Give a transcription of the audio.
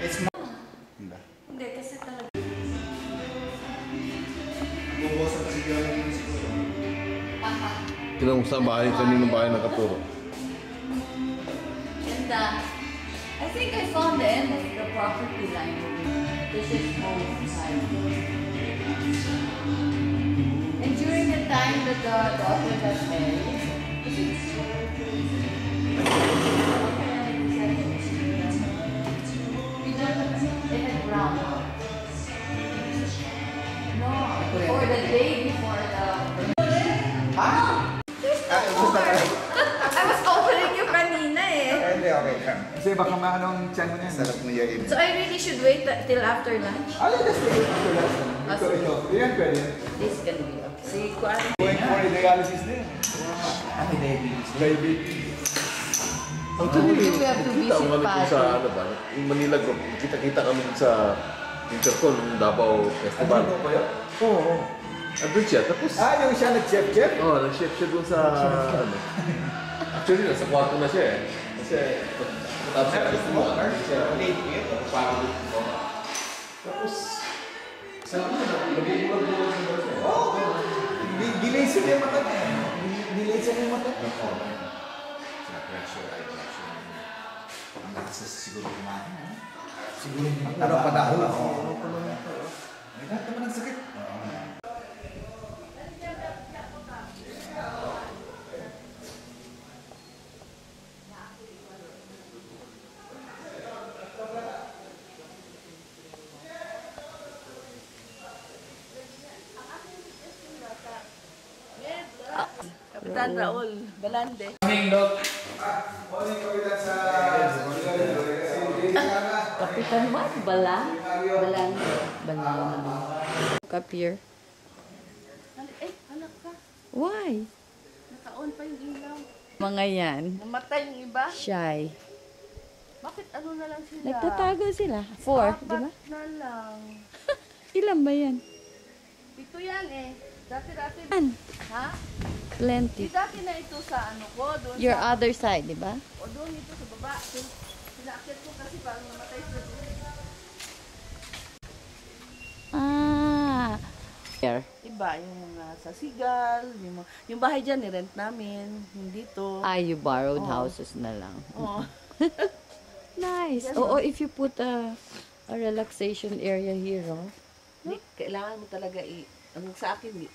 It's more. Hindi, kasi talaga. Bubusan kasi yun siguro. Tinanong sa bahay, kaninong bahay nakaturo? And I think I found the end of the property line. This is home side. And during the time that the daughter got married, they had brown out. No, for the day before the... I was offering you kanina eh. Hindi, okay lang. Kasi baka maanong tiyan mo niyan. Sarap mo yan. So I really should wait till after lunch? Ano just take it after lunch? Ito. Yan pwede. This can be okay. Si Kuan. Going for dialysis din. Ano diabetes? Diabetes. Actually, We have to kita visit ko kami sa ano ba, yung Manila Group, kita-kita kami sa Intercon, ng Davao Festival. Ano ba yun? Oo. Andun siya, tapos... Yung siya nag-chef-chef? Oo, nag-chef siya doon sa... ano. Actually, nasa kwarto na siya eh. Kasi, tapos siya, gusto mo, siya, parang tapos, sa ano, nag-ibulag-bulag siya. Oo. Dilaser yung mata niya. Dilaser yung mata niya. Pressure, high pressure. Ang lakas siguro kumain. Siguro yung Pero padahol ako. May lahat naman ang sakit. Kapitan Raul Balande. Kapitan what? Balang? Balang. Up here. Anak ka. Why? Naka-on pa yung ilaw. Mga yan. Namatay yung iba. Shy. Bakit ano na lang sila? Nagtatago sila. 4, di ba? Apat na lang. Ilan ba yan? Ito yan eh. Dati-dati. Yan. Ha? Plenty. Di dati na ito sa ano ko. Doon Your sa, other side, di ba? o doon ito sa baba. Sinakit ko kasi parang namatay sila doon. Ah. Here. Iba yung sa Sigal. Yung bahay dyan, ni-rent namin. Yung dito. Ah, you borrowed Oo. houses na lang. Oo. Nice. Yes, Oo, if you put a relaxation area here, oh. Kailangan mo talaga ang sa akin,